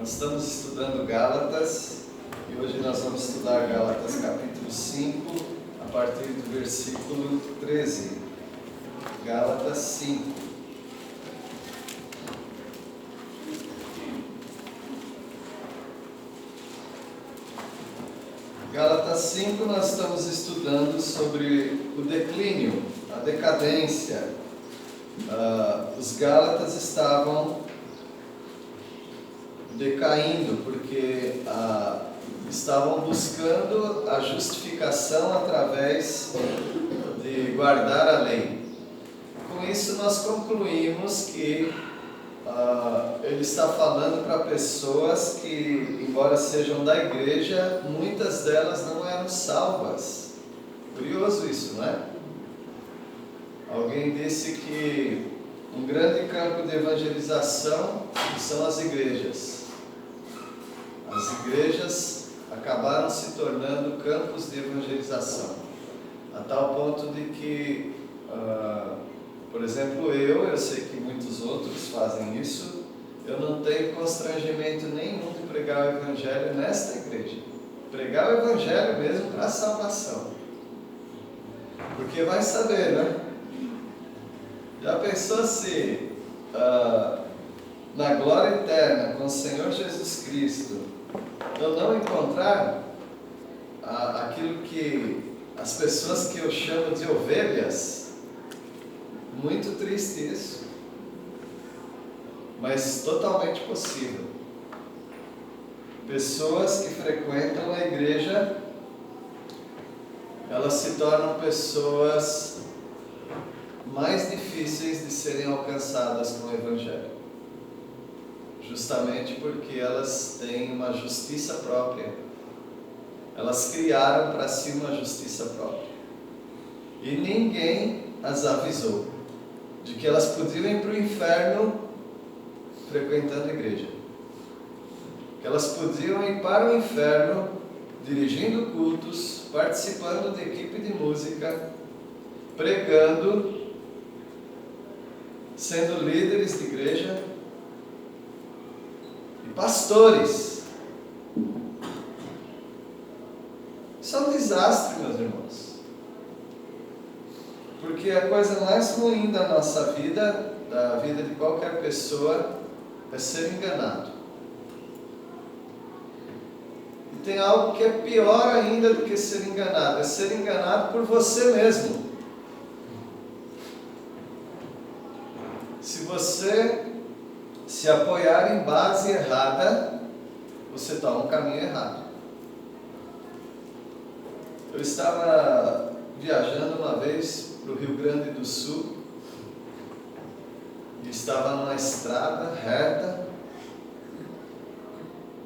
Nós estamos estudando Gálatas e hoje nós vamos estudar Gálatas capítulo 5, a partir do versículo 13. Gálatas 5. Gálatas 5 nós estamos estudando sobre o declínio, a decadência. Os Gálatas estavam decaindo porque estavam buscando a justificação através de guardar a lei. Com isso nós concluímos que ele está falando para pessoas que, embora sejam da igreja, muitas delas não eram salvas. Curioso isso, não é? Alguém disse que um grande campo de evangelização são as igrejas. As igrejas acabaram se tornando campos de evangelização, a tal ponto de que, por exemplo, eu sei que muitos outros fazem isso, eu não tenho constrangimento nenhum de pregar o evangelho nesta igreja. Pregar o evangelho mesmo para a salvação. Porque vai saber, né? Já pensou se na glória eterna com o Senhor Jesus Cristo eu não encontrar aquilo que as pessoas que eu chamo de ovelhas? Muito triste isso, mas totalmente possível. Pessoas que frequentam a igreja, elas se tornam pessoas mais difíceis de serem alcançadas com o evangelho, justamente porque elas têm uma justiça própria. Elas criaram para si uma justiça própria e ninguém as avisou de que elas podiam ir para o inferno frequentando a igreja, que elas podiam ir para o inferno dirigindo cultos, participando de equipe de música, pregando, sendo líderes de igreja e pastores. Isso é um desastre, meus irmãos. Porque a coisa mais ruim da nossa vida, da vida de qualquer pessoa, é ser enganado. E tem algo que é pior ainda do que ser enganado, é ser enganado por você mesmo. Se você se apoiar em base errada, você toma um caminho errado. Eu estava viajando uma vez para o Rio Grande do Sul e estava numa estrada reta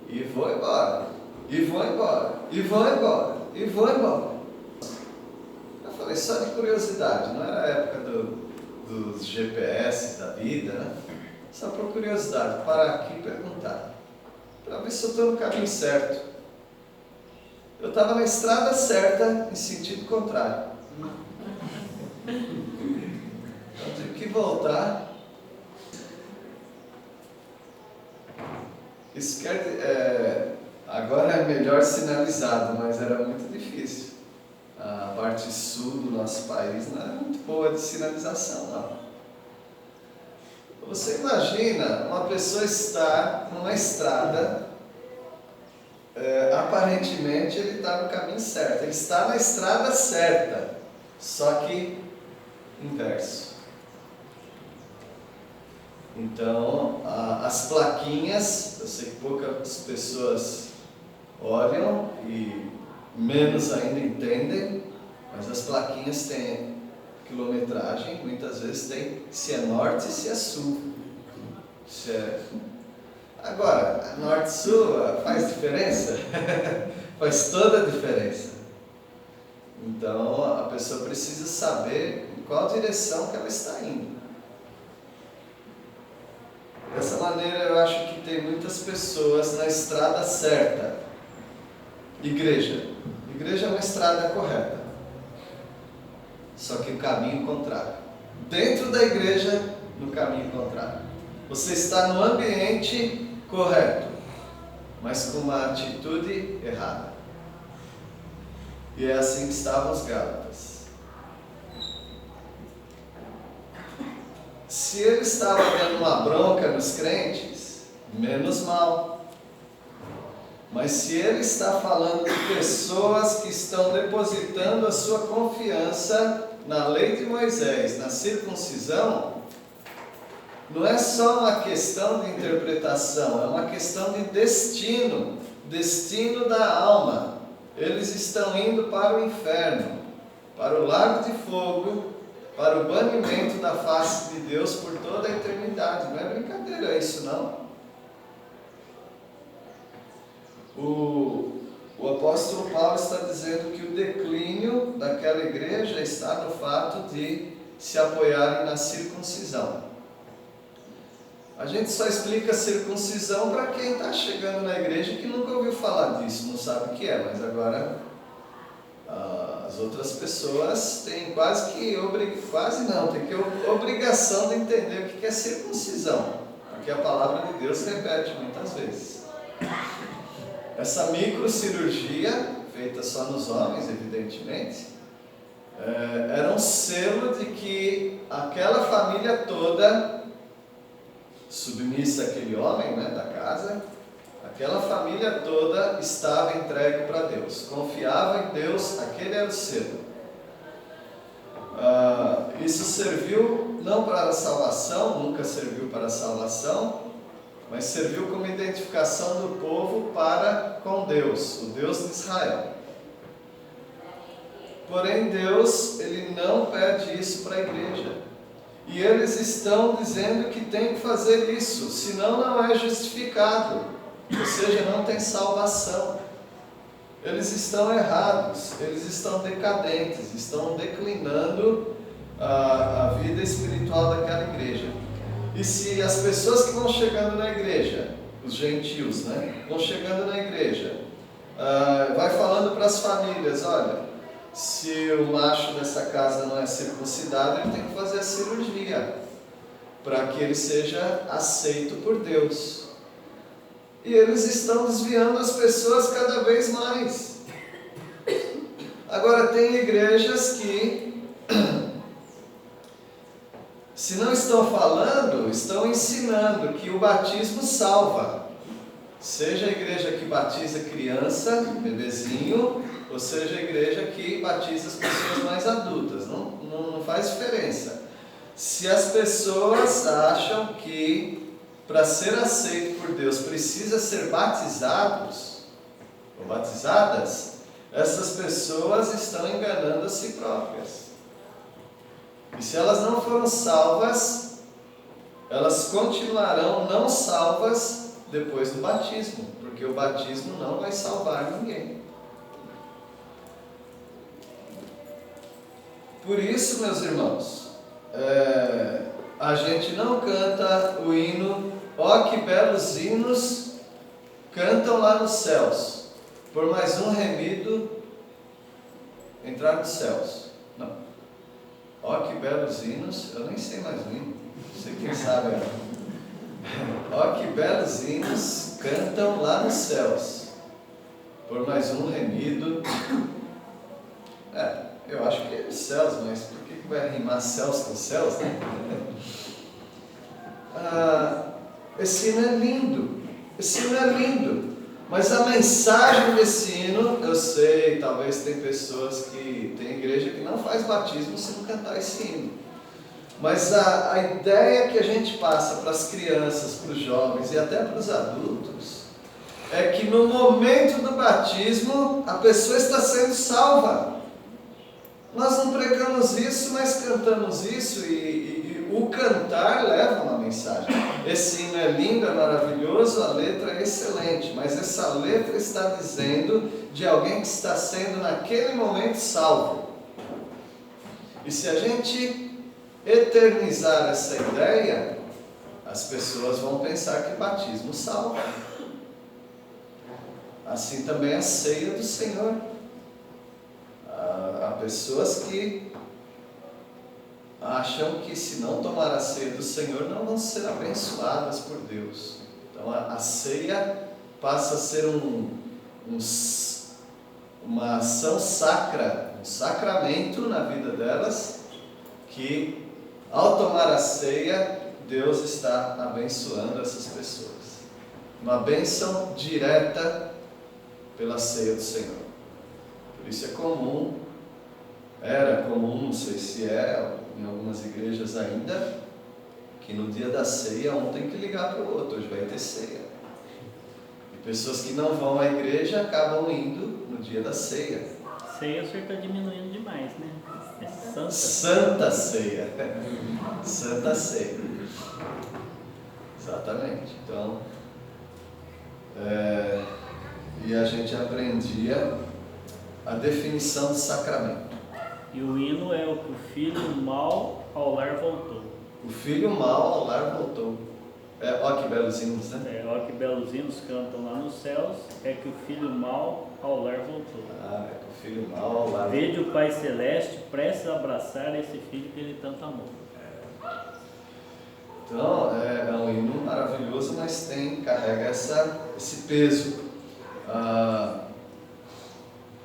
e vou embora, e vou embora, e vou embora, e vou embora. Eu falei só de curiosidade, não era a época dos GPS da vida, né? Só por curiosidade, parar aqui e perguntar, para ver se eu estou no caminho certo. Eu estava na estrada certa, em sentido contrário. Eu tive que voltar. Isso agora é melhor sinalizado, mas era muito difícil. A parte sul do nosso país não era muito boa de sinalização, não. Você imagina uma pessoa estar numa estrada, aparentemente ele está no caminho certo, ele está na estrada certa, só que inverso. Então, as plaquinhas, eu sei que poucas pessoas olham e menos ainda entendem, mas as plaquinhas têm quilometragem, muitas vezes tem se é norte e se é sul. Agora, norte e sul faz diferença? Faz toda a diferença. Então a pessoa precisa saber em qual direção que ela está indo. Dessa maneira eu acho que tem muitas pessoas na estrada certa. Igreja é uma estrada correta, só que o caminho contrário. Dentro da igreja, no caminho contrário. Você está no ambiente correto, mas com uma atitude errada. E é assim que estavam os Gálatas. Se ele estava dando uma bronca nos crentes, menos mal. Mas se ele está falando de pessoas que estão depositando a sua confiança na lei de Moisés, na circuncisão, não é só uma questão de interpretação, é uma questão de destino, destino da alma. Eles estão indo para o inferno, para o lago de fogo, para o banimento da face de Deus por toda a eternidade. Não é brincadeira isso, não. O apóstolo Paulo está dizendo que o declínio daquela igreja está no fato de se apoiarem na circuncisão. A gente só explica circuncisão para quem está chegando na igreja que nunca ouviu falar disso, não sabe o que é, mas agora as outras pessoas têm tem que obrigação de entender o que é circuncisão, porque a palavra de Deus repete muitas vezes. Essa microcirurgia, feita só nos homens, evidentemente, era um selo de que aquela família toda, submissa àquele homem, né, da casa, aquela família toda estava entregue para Deus, confiava em Deus, aquele era o selo. Isso serviu não para a salvação, nunca serviu para a salvação, mas serviu como identificação do povo para com Deus, o Deus de Israel. Porém, Deus, Ele não pede isso para a igreja. E eles estão dizendo que tem que fazer isso, senão não é justificado, ou seja, não tem salvação. Eles estão errados, eles estão decadentes, estão declinando a vida espiritual daquela igreja. E se as pessoas que vão chegando na igreja, os gentios, né, vão chegando na igreja, vai falando para as famílias, olha, se o macho dessa casa não é circuncidado, ele tem que fazer a cirurgia, para que ele seja aceito por Deus. E eles estão desviando as pessoas cada vez mais. Agora, tem igrejas que, se não estão falando, estão ensinando que o batismo salva. Seja a igreja que batiza criança, bebezinho, ou seja a igreja que batiza as pessoas mais adultas. Não faz diferença. Se as pessoas acham que para ser aceito por Deus precisa ser batizados ou batizadas, essas pessoas estão enganando a si próprias. E se elas não foram salvas, elas continuarão não salvas depois do batismo, porque o batismo não vai salvar ninguém. Por isso, meus irmãos, a gente não canta o hino, ó que belos hinos cantam lá nos céus, por mais um remido entrar nos céus. Não. Ó que belos hinos, eu nem sei mais o hino, não sei quem sabe. Ó que belos hinos cantam lá nos céus, por mais um remido. Eu acho que é dos céus, mas por que vai rimar céus com céus, né? Esse hino é lindo, mas a mensagem desse hino, eu sei, talvez tem pessoas que tem igreja que não faz batismo se não cantar esse hino, mas a ideia que a gente passa para as crianças, para os jovens e até para os adultos, é que no momento do batismo a pessoa está sendo salva. Nós não pregamos isso, mas cantamos isso, e o cantar leva uma mensagem. Esse hino é lindo, é maravilhoso, a letra é excelente, mas essa letra está dizendo de alguém que está sendo naquele momento salvo. E se a gente eternizar essa ideia, as pessoas vão pensar que batismo salva. Assim também a ceia do Senhor. Há pessoas que acham que se não tomar a ceia do Senhor não vão ser abençoadas por Deus. Então a ceia passa a ser uma ação sacra, um sacramento na vida delas, que ao tomar a ceia, Deus está abençoando essas pessoas. Uma bênção direta pela ceia do Senhor. Por isso é comum, era comum, não sei se é, em algumas igrejas ainda, que no dia da ceia um tem que ligar para o outro, hoje vai ter ceia. E pessoas que não vão à igreja acabam indo no dia da ceia. Ceia o senhor está diminuindo demais, né? É santa. Santa ceia. Santa ceia. Exatamente. Então, e a gente aprendia a definição de sacramento. E o hino é o que o filho mau ao lar voltou. O filho mau ao lar voltou. Ó que belos hinos, né? Ó que belos hinos cantam lá nos céus, é que o filho mau ao lar voltou. É que o filho mau ao lar voltou. Vede o Pai Celeste prestes a abraçar esse filho que ele tanto amou. Então, é um hino maravilhoso, mas carrega esse peso.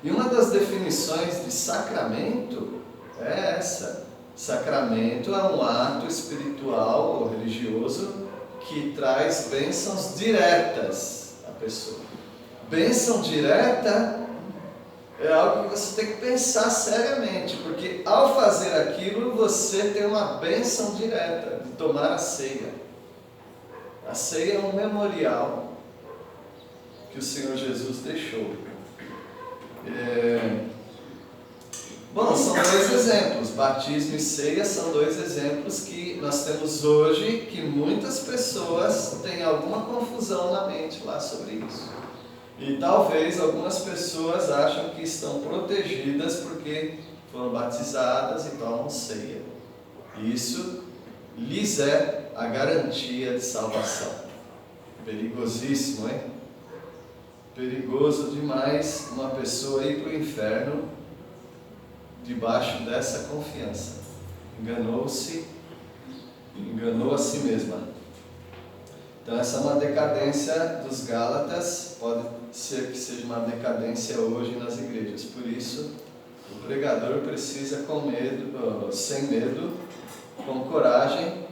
E uma das definições de sacramento é essa. Sacramento é um ato espiritual ou religioso que traz bênçãos diretas à pessoa. Bênção direta é algo que você tem que pensar seriamente, porque ao fazer aquilo você tem uma bênção direta de tomar a ceia. A ceia é um memorial que o Senhor Jesus deixou. Bom, são dois exemplos, batismo e ceia são dois exemplos que nós temos hoje, que muitas pessoas têm alguma confusão na mente lá sobre isso. E talvez algumas pessoas acham que estão protegidas porque foram batizadas e tomam ceia. Isso lhes é a garantia de salvação. Perigosíssimo, hein? Perigoso demais uma pessoa ir para o inferno debaixo dessa confiança. Enganou-se, enganou a si mesma. Então essa é uma decadência dos Gálatas, pode ser que seja uma decadência hoje nas igrejas. Por isso, o pregador precisa sem medo, com coragem,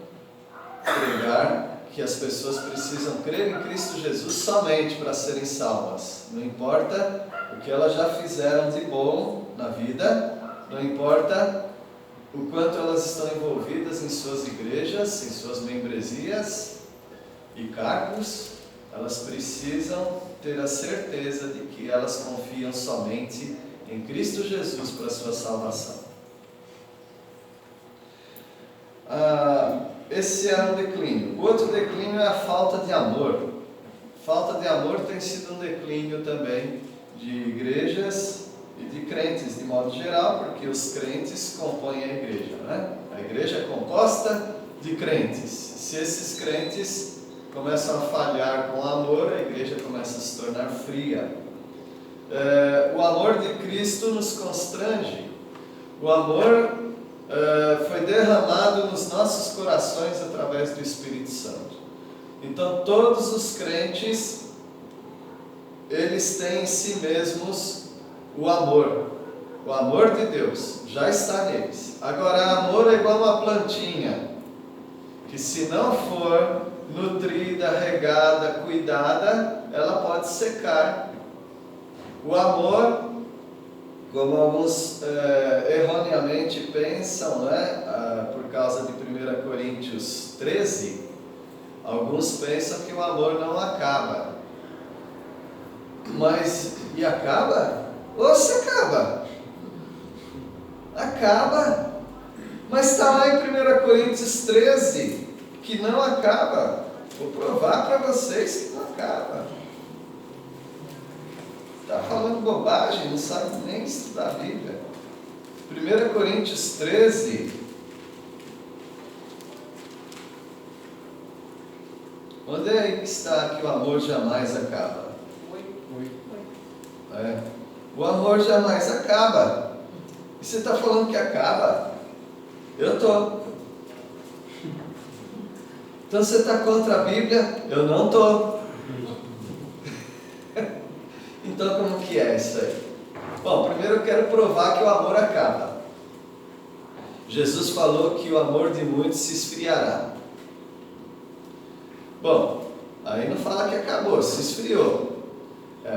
pregar que as pessoas precisam crer em Cristo Jesus somente para serem salvas. Não importa o que elas já fizeram de bom na vida, não importa o quanto elas estão envolvidas em suas igrejas, em suas membresias e cargos, elas precisam ter a certeza de que elas confiam somente em Cristo Jesus para a sua salvação. Esse é um declínio. O outro declínio é a falta de amor. Falta de amor tem sido um declínio também de igrejas e de crentes de modo geral, porque os crentes compõem a igreja, né? A igreja é composta de crentes. Se esses crentes começam a falhar com o amor, a igreja começa a se tornar fria. O amor de Cristo nos constrange. O amor foi derramado nos nossos corações através do Espírito Santo. Então todos os crentes, eles têm em si mesmos o amor de Deus já está neles. Agora, amor é igual uma plantinha, que se não for nutrida, regada, cuidada, ela pode secar. O amor, como alguns erroneamente pensam, né, por causa de 1 Coríntios 13, alguns pensam que o amor não acaba. Mas, e acaba? Ou se acaba? Acaba. Mas está lá em 1 Coríntios 13, que não acaba. Vou provar para vocês que não acaba. Está falando bobagem, não sabe nem estudar a Bíblia. 1 Coríntios 13. Onde é que está que o amor jamais acaba? O amor jamais acaba. E você está falando que acaba? Eu estou. Então você está contra a Bíblia? Eu não estou. Então, como que é isso aí? Bom, primeiro eu quero provar que o amor acaba. Jesus falou que o amor de muitos se esfriará. Bom, aí não fala que acabou, se esfriou.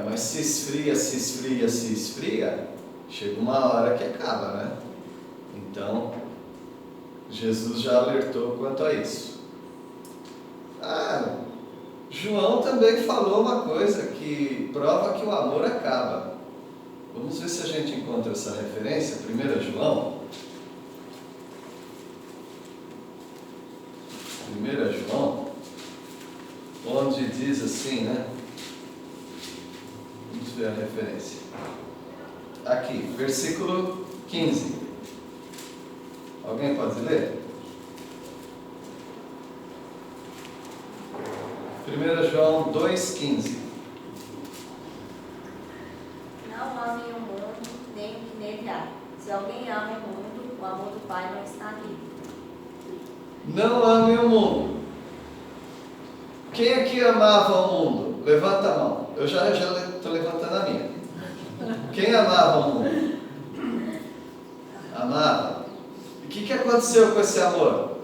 Mas se esfria, se esfria, se esfria, chega uma hora que acaba, né? Então, Jesus já alertou quanto a isso. João também falou uma coisa que prova que o amor acaba. Vamos ver se a gente encontra essa referência. 1 João. 1 João, onde diz assim, né? Vamos ver a referência. Aqui, versículo 15. Alguém pode ler? 1 João 2,15. Não amem o mundo, nem o que nele há. Se alguém ama o mundo, o amor do Pai não está nele. Não amem o mundo. Quem aqui amava o mundo? Levanta a mão. Eu já estou levantando a minha. Quem amava o mundo? Amava. E o que aconteceu com esse amor?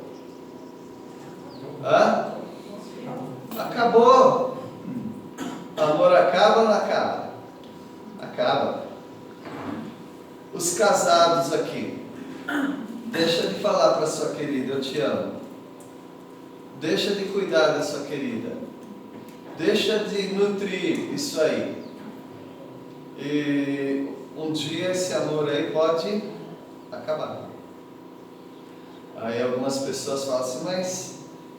Acabou. Amor acaba ou não acaba? Acaba. Os casados aqui, deixa de falar para sua querida, eu te amo. Deixa de cuidar da sua querida. Deixa de nutrir isso aí. E um dia esse amor aí pode acabar. Aí algumas pessoas falam assim, mas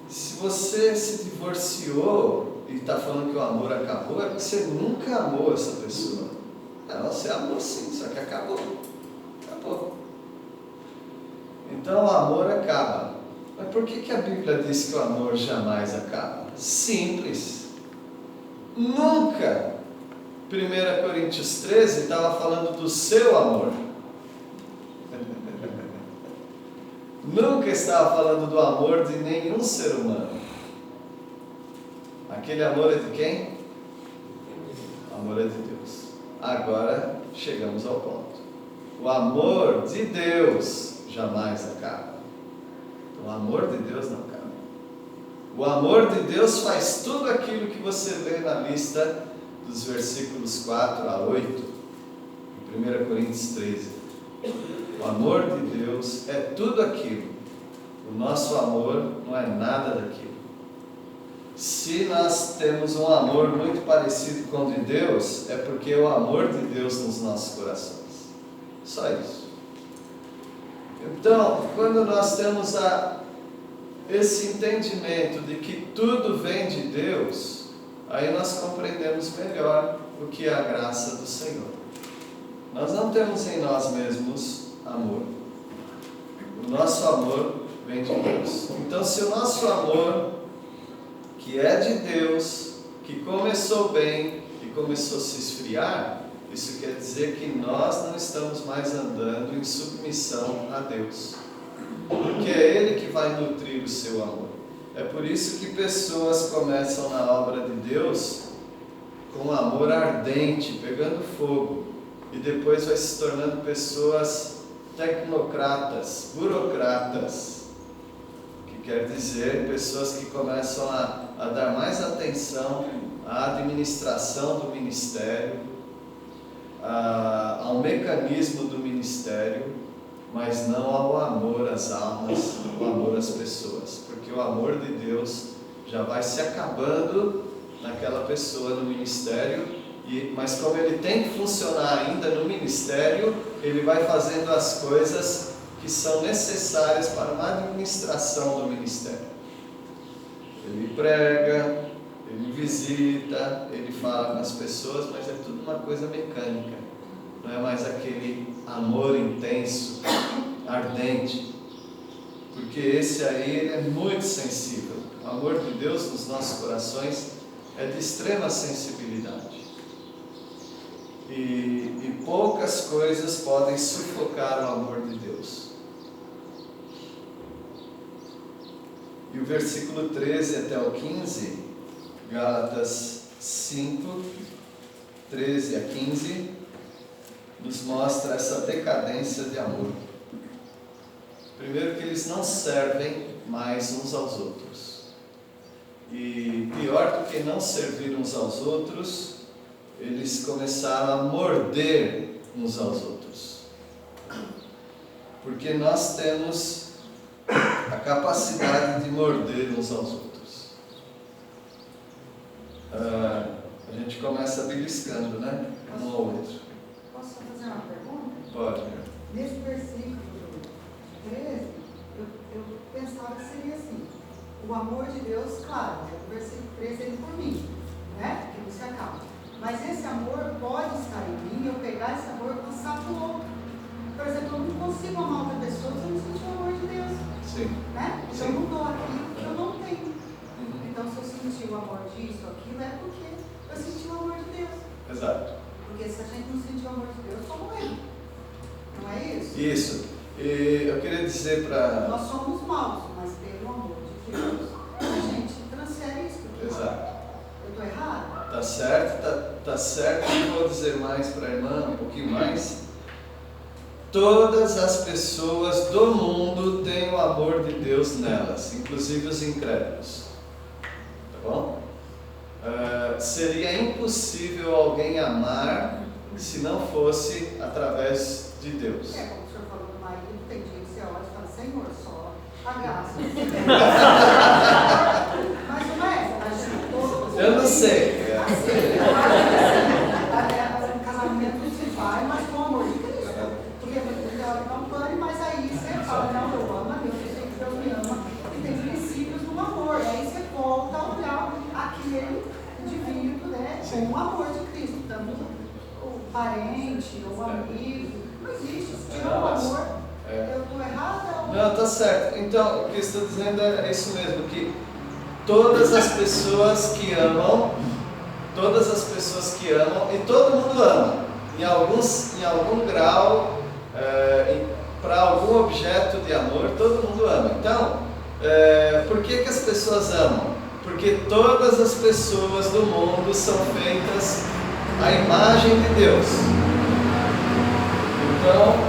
se você se divorciou e está falando que o amor acabou, é porque você nunca amou essa pessoa. Não, você amou sim, só que acabou. Acabou. Então o amor acaba. Mas por que a Bíblia diz que o amor jamais acaba? Simples. Nunca. 1 Coríntios 13 estava falando do seu amor. Nunca estava falando do amor de nenhum ser humano. Aquele amor é de quem? O amor é de Deus. Agora chegamos ao ponto. O amor de Deus jamais acaba. O amor de Deus não acaba. O amor de Deus faz tudo aquilo que você lê na lista dos versículos 4 a 8, em 1 Coríntios 13. O amor de Deus é tudo aquilo. O nosso amor não é nada daquilo. Se nós temos um amor muito parecido com o de Deus, é porque é o amor de Deus nos nossos corações. Só isso. Então, quando nós temos esse entendimento de que tudo vem de Deus, aí nós compreendemos melhor o que é a graça do Senhor. Nós não temos em nós mesmos amor. O nosso amor vem de Deus. Então, se o nosso amor, que é de Deus, que começou bem e começou a se esfriar, isso quer dizer que nós não estamos mais andando em submissão a Deus. Porque é Ele que vai nutrir o seu amor. É por isso que pessoas começam na obra de Deus com amor ardente, pegando fogo, e depois vai se tornando pessoas tecnocratas, burocratas, que quer dizer pessoas que começam a dar mais atenção à administração do ministério, ao mecanismo do ministério, mas não ao amor às almas, ao amor às pessoas, porque o amor de Deus já vai se acabando naquela pessoa no ministério, mas como ele tem que funcionar ainda no ministério, ele vai fazendo as coisas que são necessárias para uma administração do ministério. Ele prega, ele visita, ele fala com as pessoas, mas é tudo uma coisa mecânica. Não é mais aquele amor intenso, ardente, porque esse aí ele é muito sensível. O amor de Deus nos nossos corações é de extrema sensibilidade. E poucas coisas podem sufocar o amor de Deus. E o versículo 13 até o 15, Gálatas 5, 13 a 15, nos mostra essa decadência de amor. Primeiro que eles não servem mais uns aos outros. E pior do que não servir uns aos outros, eles começaram a morder uns aos outros. Porque nós temos a capacidade de morder uns aos outros. A gente começa beliscando, né? Um ao outro. Posso fazer uma pergunta? Pode. Nesse versículo 13, eu pensava que seria assim: o amor de Deus, claro, o versículo 13 ele por mim, né? Que você acaba. Mas esse amor pode estar em mim, eu pegar esse amor e passar para o outro. Por exemplo, eu não consigo amar outra pessoa se eu não sentir o amor de Deus. Sim. Né? Então eu não dou aquilo que eu não tenho. Uhum. Então, se eu sentir o amor disso, aquilo, é porque eu senti o amor de Deus. Exato. Porque se a gente não sentir o amor de Deus, como ele? Não é isso? Isso. E eu queria dizer para... Nós somos maus, mas pelo amor de Deus, a gente transfere isso para o outro. Exato. Eu estou errado? Tá certo, tá certo. E vou dizer mais para a irmã, um pouquinho mais. Todas as pessoas do mundo têm o amor de Deus nelas, inclusive os incrédulos. Tá bom? Seria impossível alguém amar se não fosse através de Deus. É, como o senhor falou do marido, tem dia que você olha e fala: Senhor, só a graça. Mas não é? A gente todos. Eu não sei. O casamento se vai, mas com o amor de Cristo. Porque você olha para um plano, mas aí você fala: não, eu amo a Deus, eu sei que Deus me ama, e tem princípios no amor. E aí você volta a olhar aquele indivíduo, né, com o amor de Cristo. Tanto o parente, o amigo, não existe. Se tiver o amor, eu estou errada? Não, tá certo. Então, o que eu estou dizendo é isso mesmo, que todas as pessoas que amam, e todo mundo ama, em algum grau, para algum objeto de amor, todo mundo ama. Então, por que as pessoas amam? Porque todas as pessoas do mundo são feitas à imagem de Deus. Então,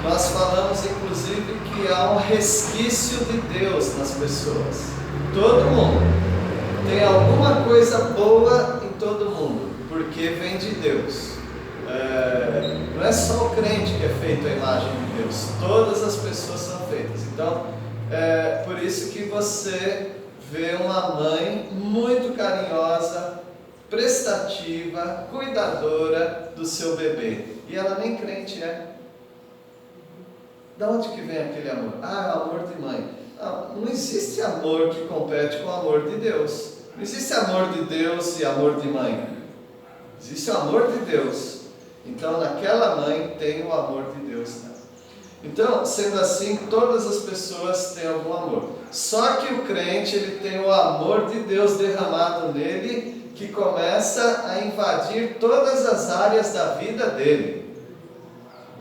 nós falamos inclusive que há um resquício de Deus nas pessoas. Todo mundo tem alguma coisa boa em todo mundo, porque vem de Deus. Não é só o crente que é feito à imagem de Deus, todas as pessoas são feitas. Então, por isso que você vê uma mãe muito carinhosa, prestativa, cuidadora do seu bebê, e ela nem crente é. Da onde que vem aquele amor? Amor de mãe. Não existe amor que compete com o amor de Deus. Não existe amor de Deus e amor de mãe. Existe o amor de Deus. Então, naquela mãe tem o amor de Deus, né? Então, sendo assim, todas as pessoas têm algum amor. Só que o crente, ele tem o amor de Deus derramado nele, que começa a invadir todas as áreas da vida dele.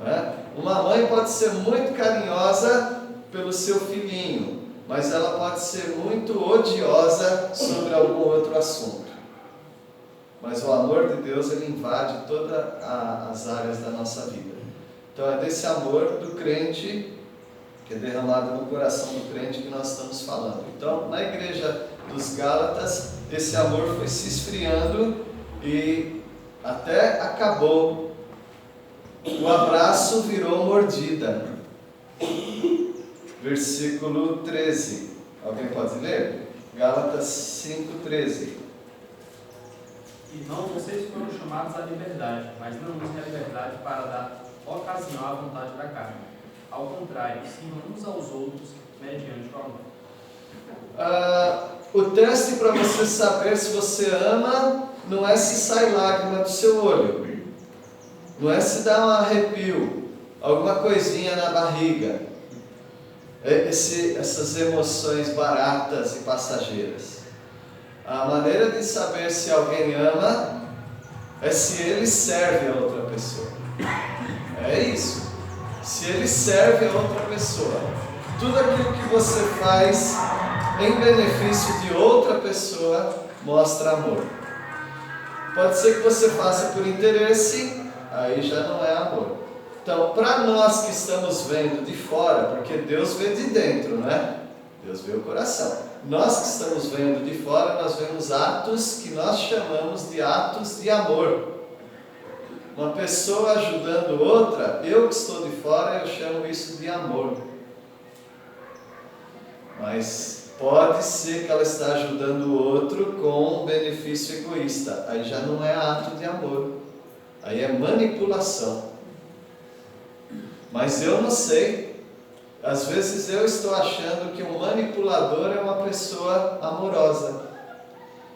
Não é? Uma mãe pode ser muito carinhosa pelo seu filhinho, mas ela pode ser muito odiosa sobre algum outro assunto. Mas o amor de Deus, ele invade todas as áreas da nossa vida. Então é desse amor do crente, que é derramado no coração do crente, que nós estamos falando. Então, na igreja dos Gálatas, esse amor foi se esfriando e até acabou. O abraço virou mordida. Versículo 13. Alguém pode ler? Gálatas 5:13. Irmãos, vocês foram chamados à liberdade, mas não usem a liberdade para dar ocasião à vontade da carne. Ao contrário, sirvam uns aos outros mediante o amor. O teste para você saber se você ama não é se sai lágrima do seu olho. Não é se dá um arrepio, alguma coisinha na barriga. Essas emoções baratas e passageiras. A maneira de saber se alguém ama é se ele serve a outra pessoa. É isso. Se ele serve a outra pessoa. Tudo aquilo que você faz em benefício de outra pessoa mostra amor. Pode ser que você faça por interesse, aí já não é amor. Então, para nós que estamos vendo de fora, porque Deus vê de dentro, né? Deus vê o coração. Nós que estamos vendo de fora, nós vemos atos que nós chamamos de atos de amor. Uma pessoa ajudando outra, eu que estou de fora, eu chamo isso de amor. Mas pode ser que ela está ajudando o outro com um benefício egoísta. Aí já não é ato de amor. Aí é manipulação. Mas eu não sei. Às vezes eu estou achando que um manipulador é uma pessoa amorosa.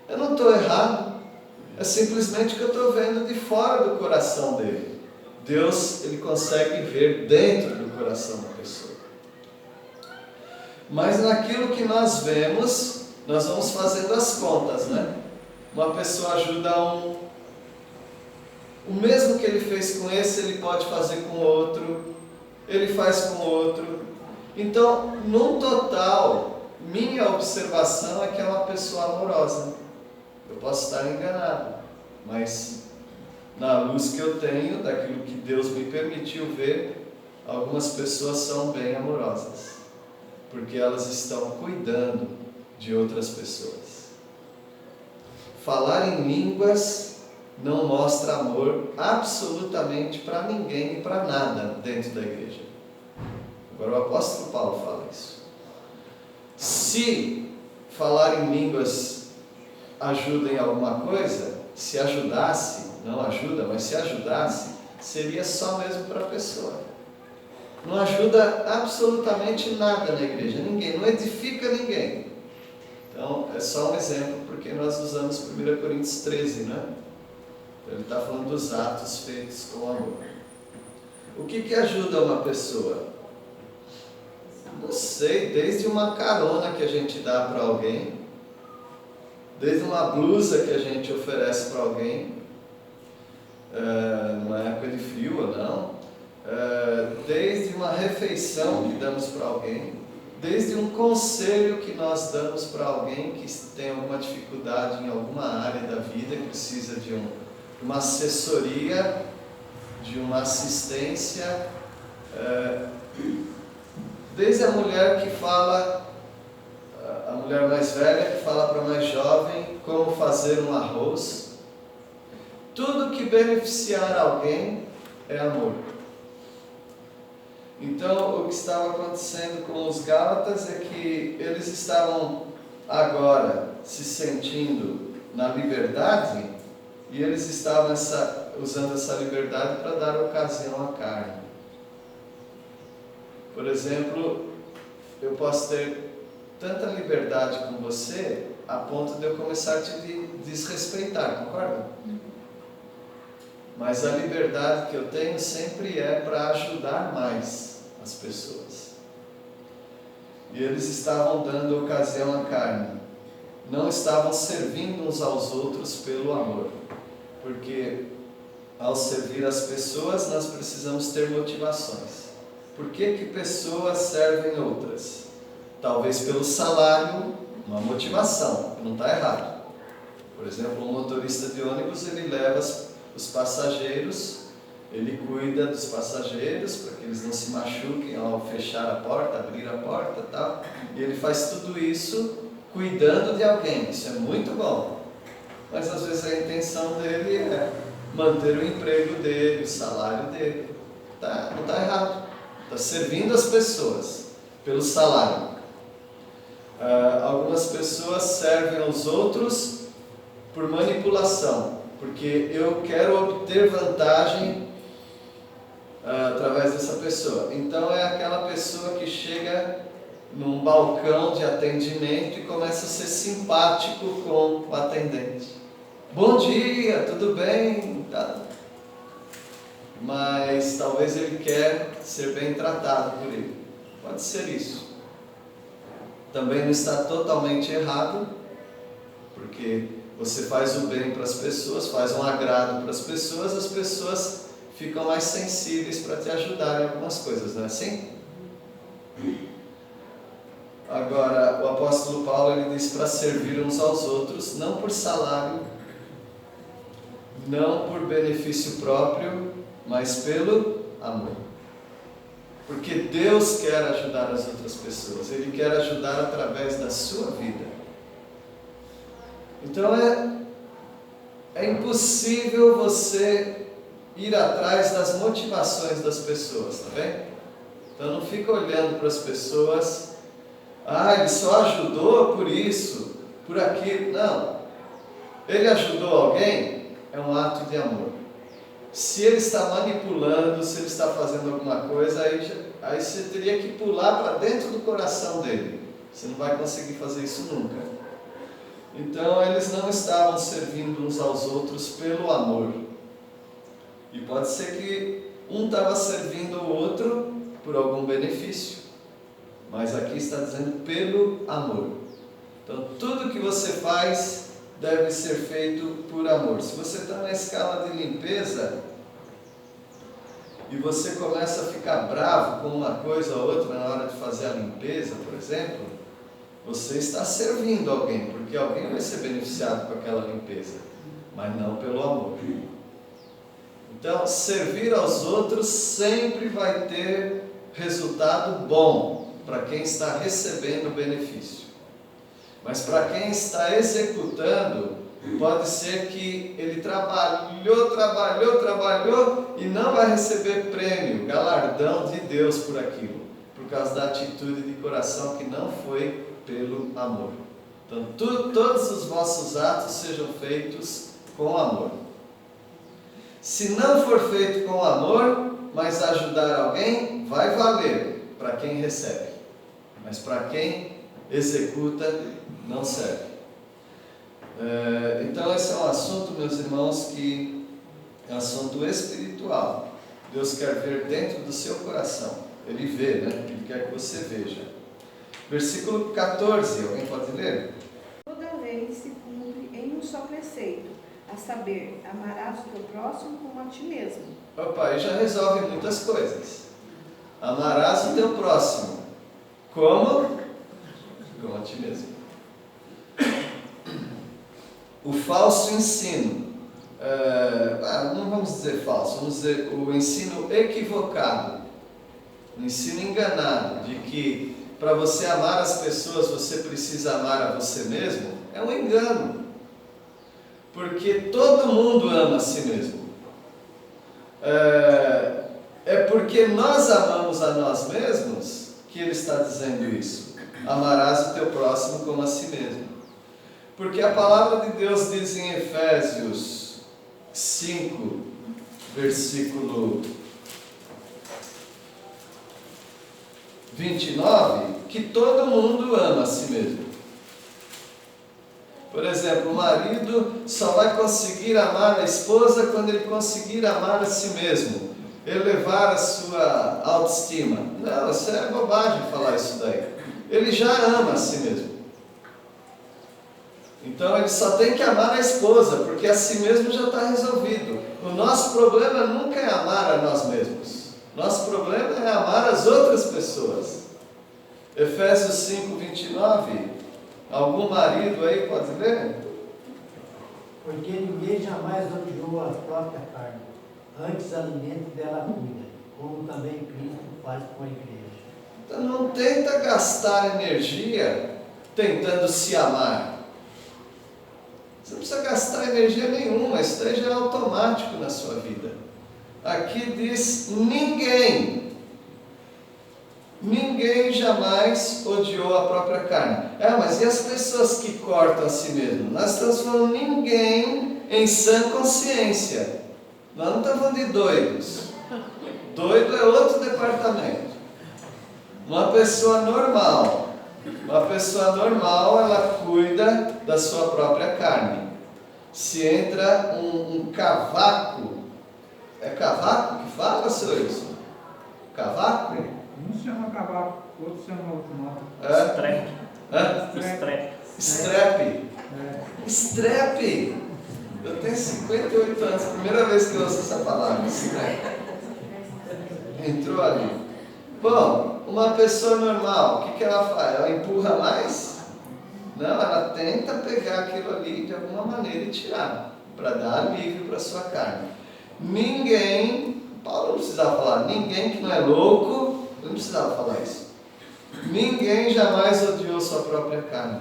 Eu não estou errado. É simplesmente que eu estou vendo de fora do coração dele. Deus, ele consegue ver dentro do coração da pessoa. Mas naquilo que nós vemos, nós vamos fazendo as contas, né? Uma pessoa ajuda o mesmo que ele fez com esse, ele pode fazer com o outro, ele faz com o outro. Então, no total, minha observação é que é uma pessoa amorosa. Eu posso estar enganado, mas na luz que eu tenho, daquilo que Deus me permitiu ver, algumas pessoas são bem amorosas, porque elas estão cuidando de outras pessoas. Falar em línguas não mostra amor absolutamente para ninguém e para nada dentro da igreja. Agora o apóstolo Paulo fala isso. Se falar em línguas ajuda em alguma coisa, se ajudasse, não ajuda, mas se ajudasse, seria só mesmo para a pessoa. Não ajuda absolutamente nada na igreja, ninguém, não edifica ninguém. Então, é só um exemplo, porque nós usamos 1 Coríntios 13, né? Então, ele está falando dos atos feitos com amor. O que ajuda uma pessoa? Não sei, desde uma carona que a gente dá para alguém, desde uma blusa que a gente oferece para alguém, numa época de frio ou não, desde uma refeição que damos para alguém, desde um conselho que nós damos para alguém que tem alguma dificuldade em alguma área da vida, que precisa de uma assessoria, de uma assistência, desde a mulher que fala, a mulher mais velha que fala para a mais jovem como fazer um arroz. Tudo que beneficiar alguém é amor. Então, o que estava acontecendo com os Gálatas é que eles estavam agora se sentindo na liberdade e eles estavam usando essa liberdade para dar ocasião à carne. Por exemplo, eu posso ter tanta liberdade com você a ponto de eu começar a te desrespeitar, concorda? Mas a liberdade que eu tenho sempre é para ajudar mais as pessoas. E eles estavam dando ocasião à carne. Não estavam servindo uns aos outros pelo amor. Porque ao servir as pessoas nós precisamos ter motivações. Por que pessoas servem outras? Talvez pelo salário, uma motivação, que não está errado. Por exemplo, um motorista de ônibus, ele leva os passageiros, ele cuida dos passageiros para que eles não se machuquem ao fechar a porta, abrir a porta e tal. E ele faz tudo isso cuidando de alguém, isso é muito bom. Mas às vezes a intenção dele é manter o emprego dele, o salário dele. Não está errado. Está servindo as pessoas pelo salário. Algumas pessoas servem aos outros por manipulação, porque eu quero obter vantagem através dessa pessoa. Então é aquela pessoa que chega num balcão de atendimento e começa a ser simpático com o atendente. Bom dia, tudo bem? Tá. Mas talvez ele quer ser bem tratado por ele. Pode ser isso. Também não está totalmente errado, porque você faz o bem para as pessoas, faz um agrado para as pessoas ficam mais sensíveis para te ajudar em algumas coisas, não é assim? Agora, o apóstolo Paulo ele diz para servir uns aos outros, não por salário, não por benefício próprio, mas pelo amor. Porque Deus quer ajudar as outras pessoas, Ele quer ajudar através da sua vida. Então é impossível você ir atrás das motivações das pessoas, tá bem? Então não fica olhando para as pessoas, ele só ajudou por isso, por aquilo. Não. Ele ajudou alguém, é um ato de amor. Se ele está manipulando, se ele está fazendo alguma coisa, aí você teria que pular para dentro do coração dele. Você não vai conseguir fazer isso nunca. Então eles não estavam servindo uns aos outros pelo amor. E pode ser que um estava servindo o outro por algum benefício. Mas aqui está dizendo pelo amor. Então tudo que você faz deve ser feito por amor. Se você está na escala de limpeza e você começa a ficar bravo com uma coisa ou outra na hora de fazer a limpeza, por exemplo, você está servindo alguém, porque alguém vai ser beneficiado com aquela limpeza, mas não pelo amor. Então, servir aos outros sempre vai ter resultado bom para quem está recebendo o benefício. Mas para quem está executando, pode ser que ele trabalhou e não vai receber prêmio, galardão de Deus por aquilo, por causa da atitude de coração que não foi pelo amor. Então, todos os vossos atos sejam feitos com amor. Se não for feito com amor, mas ajudar alguém, vai valer para quem recebe. Mas para quem executa, não serve. Então esse é um assunto, meus irmãos, que é um assunto espiritual. Deus quer ver dentro do seu coração. Ele vê, né? Ele quer que você veja. Versículo 14, alguém pode ler? Toda lei se cumpre em um só preceito, a saber, amarás o teu próximo como a ti mesmo. Opa, aí já resolve muitas coisas. Amarás o teu próximo como a ti mesmo. O falso ensino, não vamos dizer falso, vamos dizer o ensino equivocado, o ensino enganado, de que para você amar as pessoas você precisa amar a você mesmo, é um engano. Porque todo mundo ama a si mesmo. É porque nós amamos a nós mesmos que ele está dizendo isso. Amarás o teu próximo como a si mesmo. Porque a palavra de Deus diz em Efésios 5, versículo 29, que todo mundo ama a si mesmo. Por exemplo, o marido só vai conseguir amar a esposa quando ele conseguir amar a si mesmo, elevar a sua autoestima. Não, isso é bobagem falar isso daí. Ele já ama a si mesmo. Então ele só tem que amar a esposa, porque a si mesmo já está resolvido. O nosso problema nunca é amar a nós mesmos. Nosso problema é amar as outras pessoas. Efésios 5, 29. Algum marido aí pode ler? Porque ninguém jamais odiou a própria carne, antes alimento dela cuida, como também Cristo faz com a igreja. Então não tenta gastar energia tentando se amar. Você não precisa gastar energia nenhuma, isso daí já é automático na sua vida. Aqui diz ninguém. Ninguém jamais odiou a própria carne. Mas e as pessoas que cortam a si mesmo? Nós estamos falando ninguém em sã consciência. Nós não estamos falando de doidos. Doido é outro departamento. Uma pessoa normal. Uma pessoa normal, ela cuida da sua própria carne. Se entra um cavaco, é cavaco que fala, seu Wilson? Cavaco? Um se chama cavaco, outro se chama outro nome. Estrepe. Estrepe. Eu tenho 58 anos, primeira vez que eu ouço essa palavra, estrepe. Entrou ali. Bom, uma pessoa normal, o que ela faz? Ela empurra mais? Não, ela tenta pegar aquilo ali de alguma maneira e tirar. para dar alívio para a sua carne. Ninguém, Paulo não precisava falar, ninguém que não é louco, não precisava falar isso. Ninguém jamais odiou sua própria carne.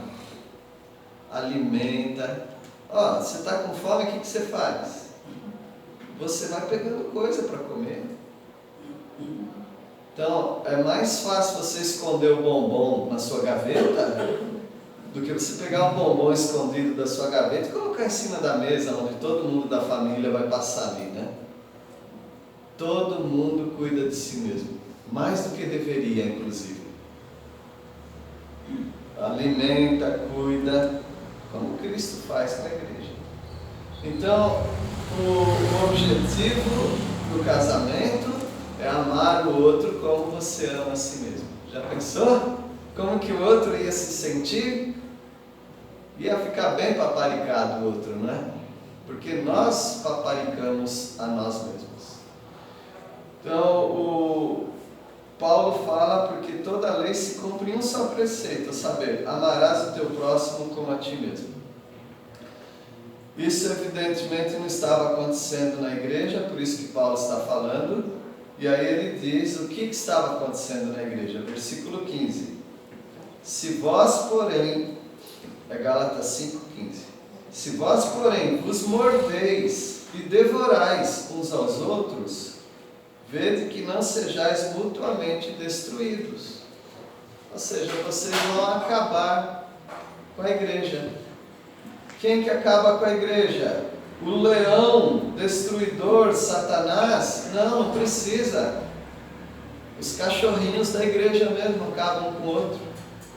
Alimenta. Você está com fome, o que você faz? Você vai pegando coisa para comer. Então, é mais fácil você esconder o bombom na sua gaveta do que você pegar um bombom escondido da sua gaveta e colocar em cima da mesa, onde todo mundo da família vai passar ali, né? Todo mundo cuida de si mesmo, mais do que deveria, inclusive. Alimenta, cuida, como Cristo faz com a igreja. Então, o objetivo do casamento é amar o outro como você ama a si mesmo. Já pensou? Como que o outro ia se sentir? Ia ficar bem paparicado o outro, não é? Porque nós paparicamos a nós mesmos. Então, o Paulo fala, porque toda a lei se cumpre em um só preceito, a saber, amarás o teu próximo como a ti mesmo. Isso evidentemente não estava acontecendo na igreja, por isso que Paulo está falando. E aí ele diz o que estava acontecendo na igreja. Versículo 15. Se vós, porém, é Gálatas 5,15. Se vós, porém, vos mordeis e devorais uns aos outros, vede que não sejais mutuamente destruídos. Ou seja, vocês vão acabar com a igreja. Quem que acaba com a igreja? O leão destruidor, Satanás? Não precisa. Os cachorrinhos da igreja mesmo acabam com o outro.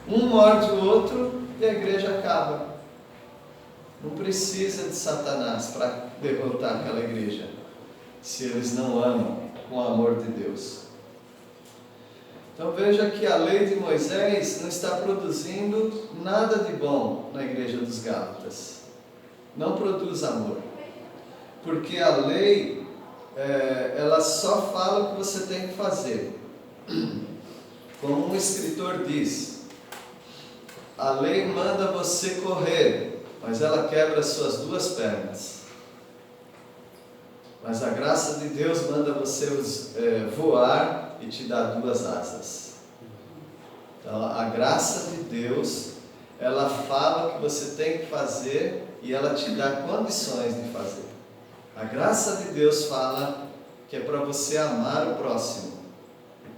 Um morde o outro e a igreja acaba. Não precisa de Satanás para derrotar aquela igreja, se eles não amam com o amor de Deus. Então veja que a lei de Moisés não está produzindo nada de bom na igreja dos Gálatas. Não produz amor. Porque a lei, ela só fala o que você tem que fazer. Como um escritor diz, a lei manda você correr, mas ela quebra as suas duas pernas. Mas a graça de Deus manda você voar e te dá duas asas. Então, a graça de Deus, ela fala o que você tem que fazer e ela te dá condições de fazer. A graça de Deus fala que é para você amar o próximo.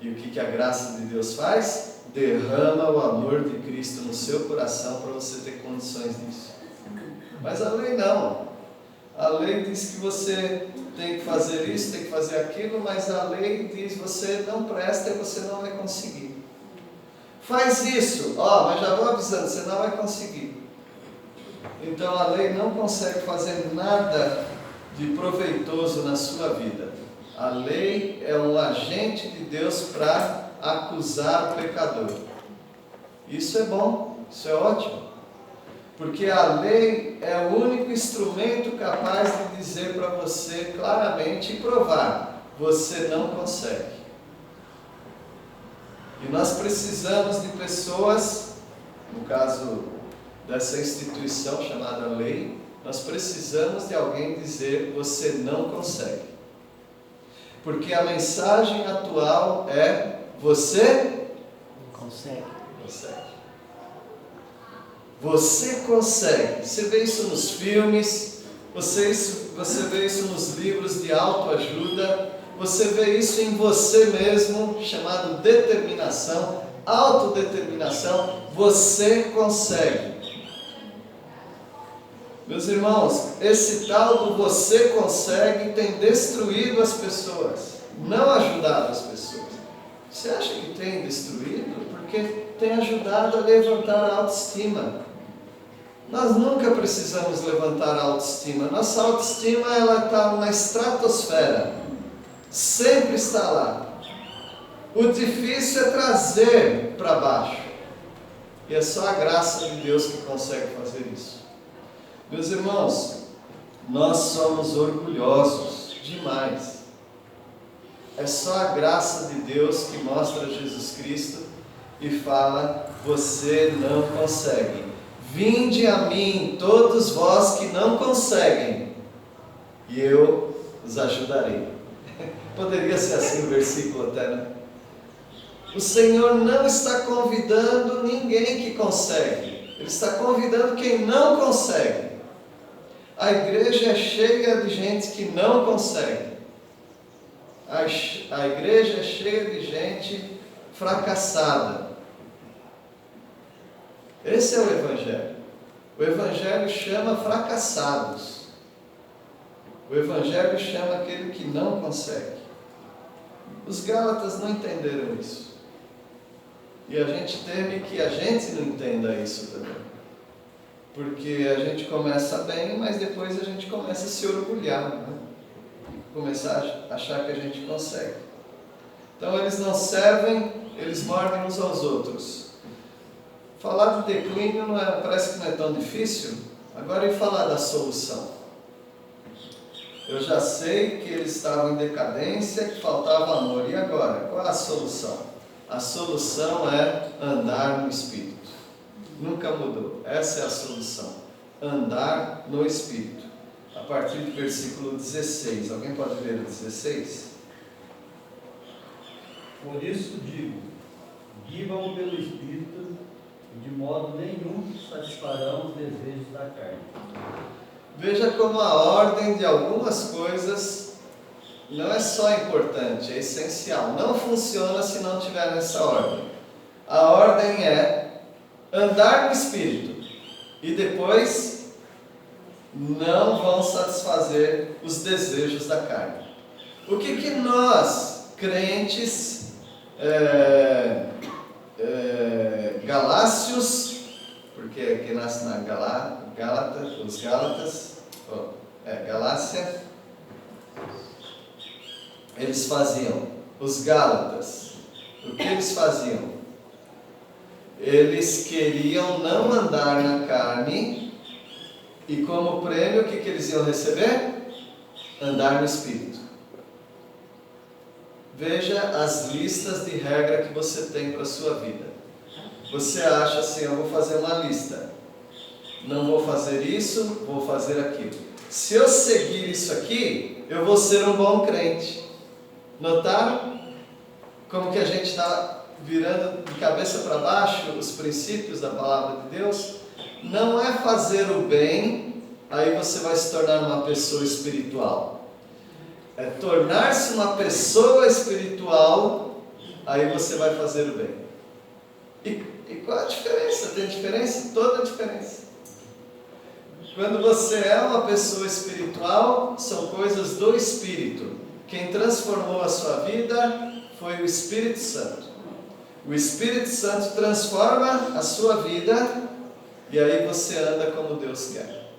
E o que a graça de Deus faz? Derrama o amor de Cristo no seu coração para você ter condições disso. Mas a lei não. A lei diz que você tem que fazer isso, tem que fazer aquilo, mas a lei diz você não presta e você não vai conseguir. Faz isso, mas já vou avisando, você não vai conseguir. Então a lei não consegue fazer nada de proveitoso na sua vida. A lei é um agente de Deus para acusar o pecador. Isso é bom, isso é ótimo. Porque a lei é o único instrumento capaz de dizer para você claramente e provar: você não consegue. E nós precisamos de pessoas, no caso dessa instituição chamada lei, nós precisamos de alguém dizer: você não consegue. Porque a mensagem atual é: você consegue. Você consegue. Você vê isso nos filmes, você vê isso nos livros de autoajuda, você vê isso em você mesmo, chamado determinação, autodeterminação. Você consegue. Meus irmãos, esse tal do você consegue tem destruído as pessoas, não ajudado as pessoas. Você acha que tem destruído? Porque tem ajudado a levantar a autoestima. Nós nunca precisamos levantar a autoestima. Nossa autoestima, ela está na estratosfera. Sempre está lá. O difícil é trazer para baixo. E é só a graça de Deus que consegue fazer isso. Meus irmãos, nós somos orgulhosos demais. É só a graça de Deus que mostra Jesus Cristo e fala: você não consegue. Vinde a mim, todos vós que não conseguem, e eu os ajudarei. Poderia ser assim o versículo até, né? O Senhor não está convidando ninguém que consegue. Ele está convidando quem não consegue. A igreja é cheia de gente que não consegue. A igreja é cheia de gente fracassada. Esse é o Evangelho. O Evangelho chama fracassados. O Evangelho chama aquele que não consegue. Os Gálatas não entenderam isso. E a gente teme que a gente não entenda isso também. Porque a gente começa bem, mas depois a gente começa a se orgulhar, né? Começar a achar que a gente consegue. Então eles não servem, eles mordem uns aos outros. Falar de declínio parece que não é tão difícil. Agora e falar da solução. Eu já sei que eles estavam em decadência, que faltava amor. E agora? Qual é a solução? A solução é andar no Espírito. Nunca mudou. Essa é a solução. Andar no Espírito. A partir do versículo 16. Alguém pode ler o 16? Por isso digo, vivam pelo Espírito, e de modo nenhum satisfarão os desejos da carne. Veja como a ordem de algumas coisas não é só importante, é essencial. Não funciona se não tiver nessa ordem. A ordem é andar no Espírito e depois não vão satisfazer os desejos da carne. O que nós, crentes, galácios, porque quem nasce na Gálatas, os Gálatas, Galácia, eles faziam, os Gálatas, o que eles faziam? Eles queriam não andar na carne, e como prêmio, o que eles iam receber? Andar no Espírito. Veja as listas de regra que você tem para a sua vida. Você acha assim, eu vou fazer uma lista. Não vou fazer isso, vou fazer aquilo. Se eu seguir isso aqui, eu vou ser um bom crente. Notaram como que a gente está virando de cabeça para baixo os princípios da palavra de Deus? Não é fazer o bem, aí você vai se tornar uma pessoa espiritual. É tornar-se uma pessoa espiritual, aí você vai fazer o bem. E qual a diferença? Tem diferença? Toda a diferença. Quando você é uma pessoa espiritual, são coisas do Espírito. Quem transformou a sua vida foi o Espírito Santo. O Espírito Santo transforma a sua vida e aí você anda como Deus quer.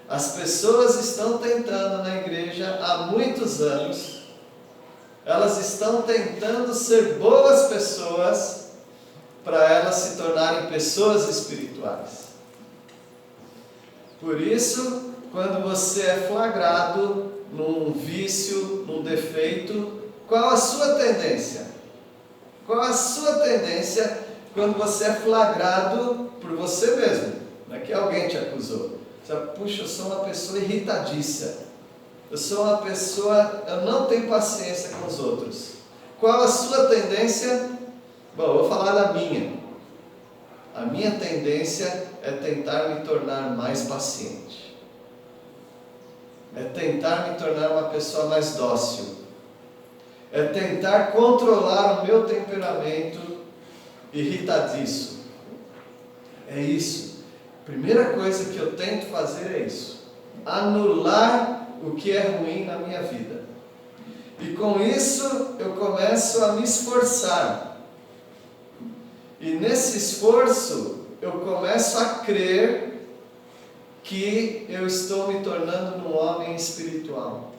As pessoas estão tentando na igreja há muitos anos, elas estão tentando ser boas pessoas para elas se tornarem pessoas espirituais. Por isso, quando você é flagrado num vício, num defeito, qual a sua tendência? Qual a sua tendência quando você é flagrado por você mesmo? Não é que alguém te acusou. Você fala, puxa, eu sou uma pessoa irritadiça. Eu sou uma pessoa, eu não tenho paciência com os outros. Qual a sua tendência? Bom, eu vou falar da minha. A minha tendência é tentar me tornar mais paciente. É tentar me tornar uma pessoa mais dócil. É tentar controlar o meu temperamento irritadiço. É isso. A primeira coisa que eu tento fazer é isso. Anular o que é ruim na minha vida. E com isso eu começo a me esforçar. E nesse esforço eu começo a crer que eu estou me tornando um homem espiritual.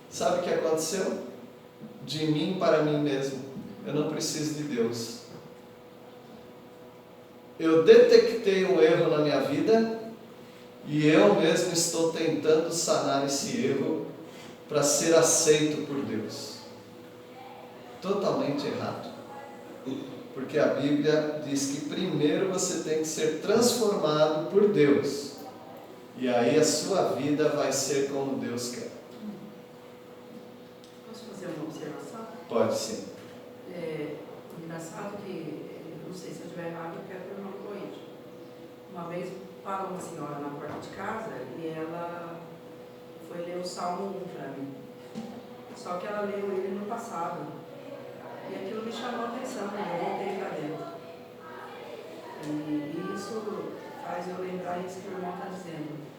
Sabe o que aconteceu? De mim para mim mesmo. Eu não preciso de Deus. Eu detectei um erro na minha vida e eu mesmo estou tentando sanar esse erro para ser aceito por Deus. Totalmente errado. Porque a Bíblia diz que primeiro você tem que ser transformado por Deus. E aí a sua vida vai ser como Deus quer. Posso fazer uma observação? Pode sim. Engraçado que, não sei se eu estiver errado, eu quero que o irmão corrija. Uma vez parou uma senhora na porta de casa e ela foi ler o Salmo 1 para mim. Só que ela leu ele no passado. E aquilo me chamou a atenção, eu voltei para dentro. E isso faz eu lembrar isso que o irmão está dizendo.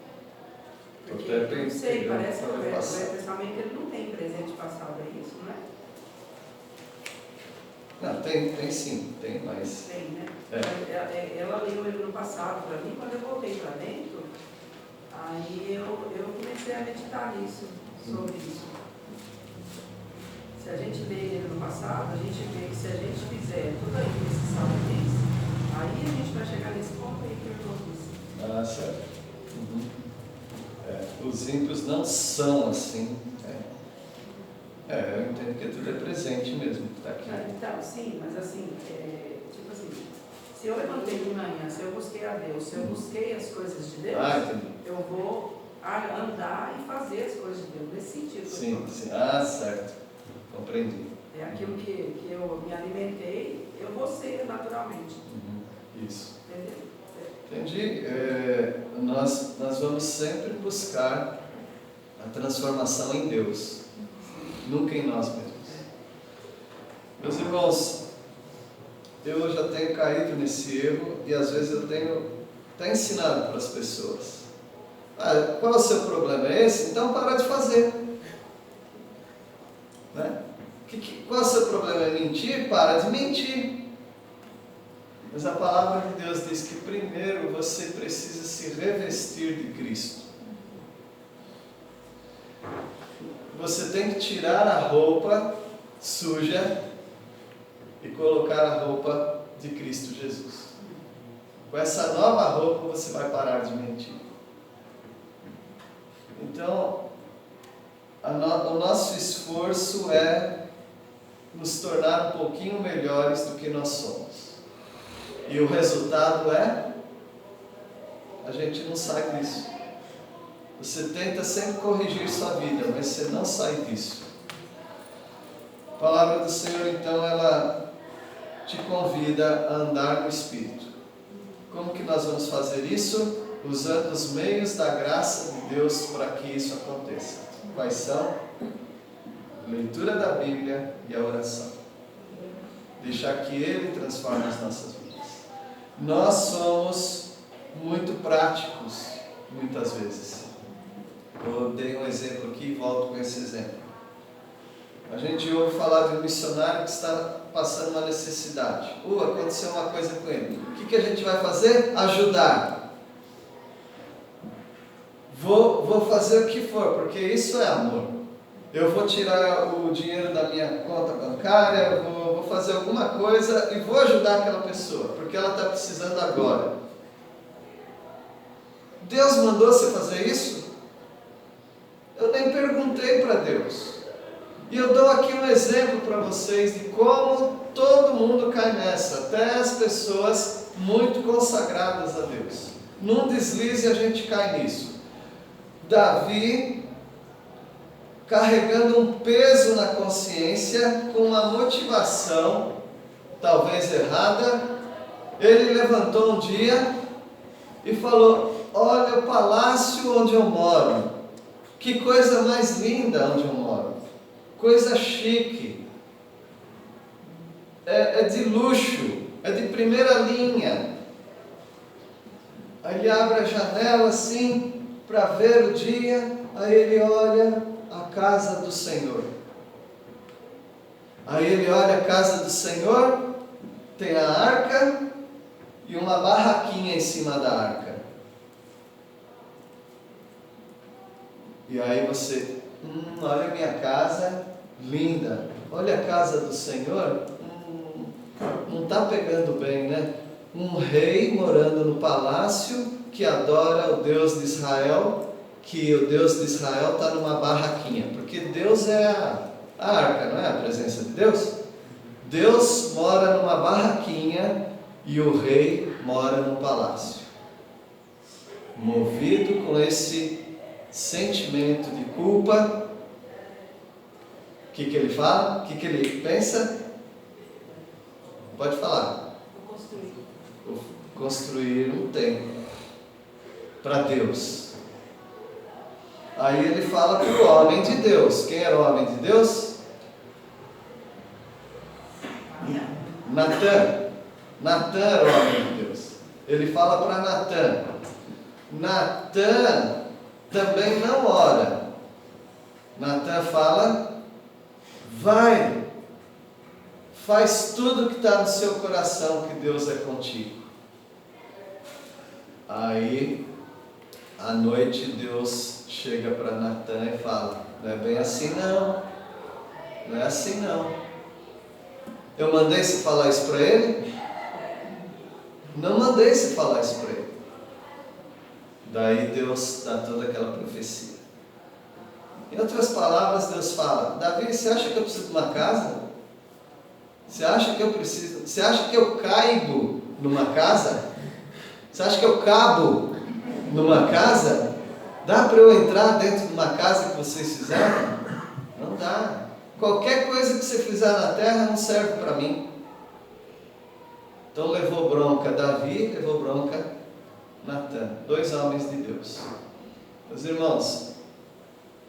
Porque, eu não sei, parece que o velho testamento ele não tem presente passado, é isso, não é? Não, tem sim, tem, mas... Tem, né? Ela leu ele no passado para mim, quando eu voltei para dentro, aí eu comecei a meditar nisso, sobre isso. Se a gente lê ele no passado, a gente vê que se a gente fizer tudo aí que esse salmo diz, aí a gente vai chegar nesse ponto aí que o irmão disse. Ah, certo. Os ímpios não são assim. Eu entendo que tudo é presente mesmo que está aqui. Então, sim, mas assim, tipo assim, se eu levantei de manhã, se eu busquei a Deus, se eu busquei as coisas de Deus, eu vou andar e fazer as coisas de Deus, nesse sentido. Sim. Certo. Compreendi. É aquilo que eu me alimentei, eu vou ser naturalmente. Isso. Entendeu? Entendi. Nós vamos sempre buscar a transformação em Deus, nunca em nós mesmos. Meus irmãos, eu já tenho caído nesse erro e às vezes eu tenho até ensinado para as pessoas. Qual é o seu problema? É esse? Então para de fazer. Né? Qual é o seu problema? É mentir? Para de mentir. Mas a palavra de Deus diz que primeiro você precisa se revestir de Cristo. Você tem que tirar a roupa suja e colocar a roupa de Cristo Jesus. Com essa nova roupa você vai parar de mentir. Então, o nosso esforço é nos tornar um pouquinho melhores do que nós somos. E o resultado é, a gente não sai disso. Você tenta sempre corrigir sua vida, mas você não sai disso. A palavra do Senhor, então, ela te convida a andar no Espírito. Como que nós vamos fazer isso? Usando os meios da graça de Deus para que isso aconteça. Quais são? Leitura da Bíblia e a oração. Deixar que Ele transforme as nossas vidas. Nós somos muito práticos, muitas vezes. Eu dei um exemplo aqui e volto com esse exemplo. A gente ouve falar de um missionário que está passando uma necessidade. Aconteceu uma coisa com ele. O que a gente vai fazer? Ajudar. Vou fazer o que for, porque isso é amor. Eu vou tirar o dinheiro da minha conta bancária, vou fazer alguma coisa e vou ajudar aquela pessoa, porque ela está precisando agora. Deus mandou você fazer isso? Eu nem perguntei para Deus. E eu dou aqui um exemplo para vocês de como todo mundo cai nessa, até as pessoas muito consagradas a Deus. Num deslize a gente cai nisso. Davi, carregando um peso na consciência, com uma motivação, talvez errada, ele levantou um dia e falou: olha o palácio onde eu moro, que coisa mais linda onde eu moro, coisa chique, é de luxo, é de primeira linha. Aí ele abre a janela assim, para ver o dia, aí ele olha a casa do Senhor. Aí ele olha a casa do Senhor, tem a arca e uma barraquinha em cima da arca. E aí você, olha a minha casa, linda. Olha a casa do Senhor, não está pegando bem, né? Um rei morando no palácio que adora o Deus de Israel, que o Deus de Israel está numa barraquinha, porque Deus é a arca, não é a presença de Deus? Deus mora numa barraquinha e o rei mora num palácio. movido com esse sentimento de culpa, o que ele fala? O que ele pensa? Pode falar. Vou construir um templo para Deus. Aí ele fala para o homem de Deus. Quem era o homem de Deus? Natã. Natã era o homem de Deus. Ele fala para Natã. Natã também não ora. Natã fala: vai, faz tudo que está no seu coração, que Deus é contigo. Aí, à noite, Deus chega para Natã e fala: não é bem assim não, não é assim não. Eu mandei você falar isso para ele? Não mandei você falar isso para ele. Daí Deus dá toda aquela profecia. Em outras palavras, Deus fala: Davi, você acha que eu preciso de uma casa? Você acha que eu preciso? Você acha que eu caibo numa casa? Você acha que eu cabo numa casa? Dá para eu entrar dentro de uma casa que vocês fizeram? Não dá. Qualquer coisa que você fizer na terra não serve para mim. Então levou bronca Davi, levou bronca Natã, 2 homens de Deus. Meus irmãos,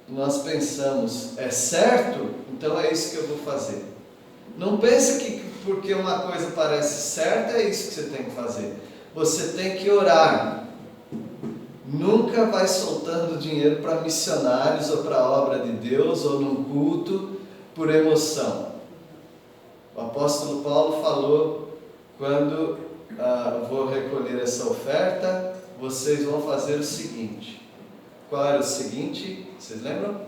nós pensamos, é certo? Então é isso que eu vou fazer. Não pense que porque uma coisa parece certa, é isso que você tem que fazer. Você tem que orar. Nunca vai soltando dinheiro para missionários ou para a obra de Deus ou num culto por emoção. O apóstolo Paulo falou: quando vou recolher essa oferta, vocês vão fazer o seguinte. Qual era o seguinte? Vocês lembram?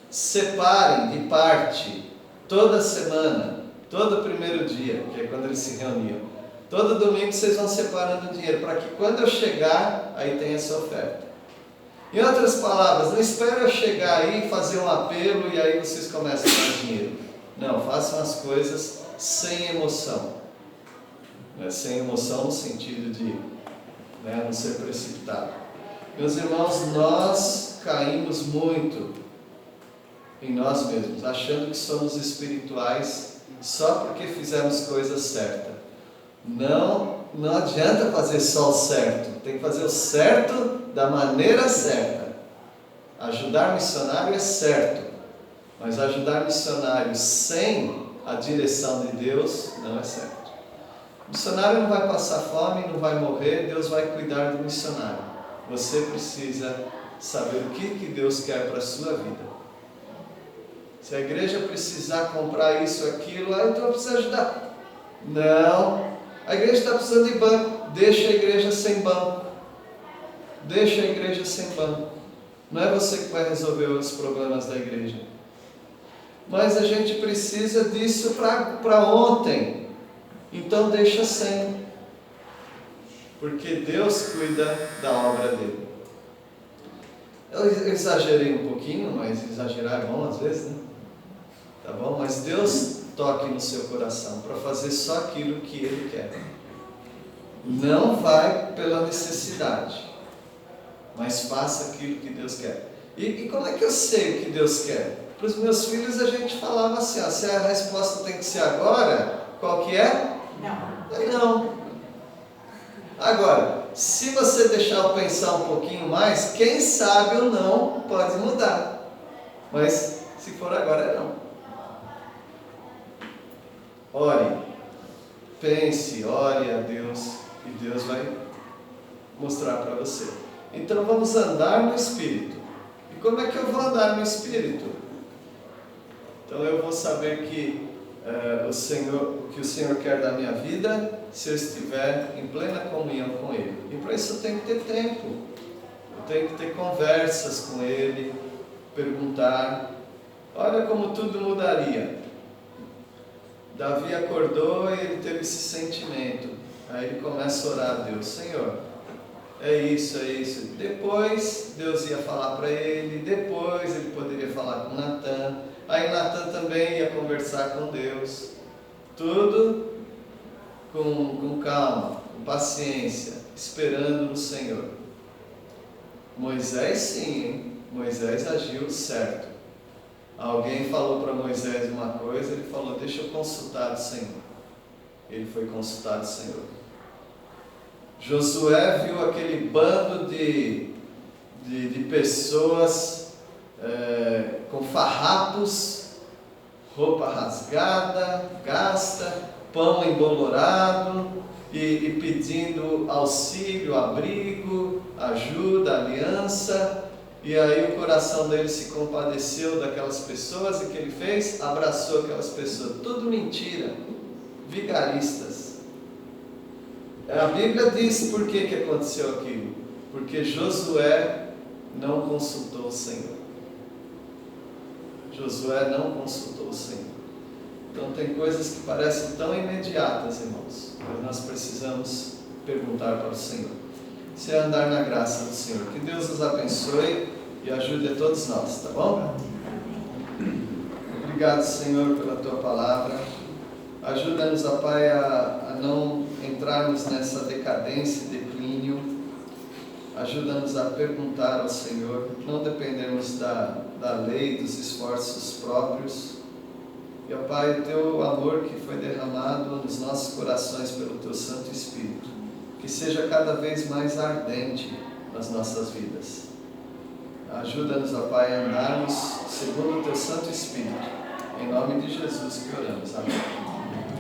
Separem de parte toda semana, todo primeiro dia, que é quando eles se reuniam. Todo domingo vocês vão separando dinheiro, para que quando eu chegar, aí tenha essa oferta. Em outras palavras, não espere eu chegar aí e fazer um apelo e aí vocês começam a dar dinheiro. Não, façam as coisas sem emoção. Sem emoção no sentido de não ser precipitado. Meus irmãos, nós caímos muito em nós mesmos, achando que somos espirituais só porque fizemos coisas certas. Não adianta fazer só o certo, tem que fazer o certo da maneira certa. Ajudar missionário é certo, mas ajudar missionário sem a direção de Deus não é certo. O missionário não vai passar fome, não vai morrer, Deus vai cuidar do missionário. Você precisa saber o que Deus quer para a sua vida. Se a igreja precisar comprar isso, aquilo, então eu preciso ajudar. Não, a igreja está precisando de banco, deixa a igreja sem banco. Deixa a igreja sem banco. Não é você que vai resolver os problemas da igreja. Mas a gente precisa disso para ontem. Então deixa sem. Porque Deus cuida da obra dele. Eu exagerei um pouquinho, mas exagerar é bom às vezes, né? Tá bom? Mas Deus toque no seu coração para fazer só aquilo que Ele quer. Não vai pela necessidade, mas faça aquilo que Deus quer. E como é que eu sei o que Deus quer? Para os meus filhos a gente falava assim, se a resposta tem que ser agora, qual que é? Não. Agora, se você deixar eu pensar um pouquinho mais, quem sabe o não pode mudar. Mas se for agora é não. Ore, pense, ore a Deus e Deus vai mostrar para você. Então vamos andar no Espírito. E como é que eu vou andar no Espírito? Então eu vou saber que o que o Senhor quer da minha vida se eu estiver em plena comunhão com Ele. E para isso eu tenho que ter tempo. Eu tenho que ter conversas com Ele, perguntar. Olha como tudo mudaria. Davi acordou e ele teve esse sentimento. Aí ele começa a orar a Deus: Senhor, é isso. Depois Deus ia falar para ele, depois ele poderia falar com Natã. Aí Natã também ia conversar com Deus. Tudo com calma, com paciência, esperando no Senhor. Moisés sim, hein? Moisés agiu certo. Alguém falou para Moisés uma coisa, ele falou, deixa eu consultar o Senhor. Ele foi consultar o Senhor. Josué viu aquele bando de pessoas com farrapos, roupa rasgada, gasta, pão embolorado e pedindo auxílio, abrigo, ajuda, aliança. E aí o coração dele se compadeceu daquelas pessoas e o que ele fez? Abraçou aquelas pessoas. Tudo mentira, vigaristas. A Bíblia diz por que aconteceu aquilo. Porque Josué não consultou o Senhor. Josué não consultou o Senhor. Então tem coisas que parecem tão imediatas, irmãos, mas nós precisamos perguntar para o Senhor. Se é andar na graça do Senhor. Que Deus nos abençoe e ajude a todos nós, tá bom? Obrigado, Senhor, pela Tua palavra. Ajuda-nos, ó Pai, a não entrarmos nessa decadência e declínio. Ajuda-nos a perguntar ao Senhor, não dependermos da lei, dos esforços próprios. E, ó Pai, o Teu amor que foi derramado nos nossos corações pelo Teu Santo Espírito, que seja cada vez mais ardente nas nossas vidas. Ajuda-nos, ó Pai, a andarmos segundo o Teu Santo Espírito. Em nome de Jesus que oramos. Amém.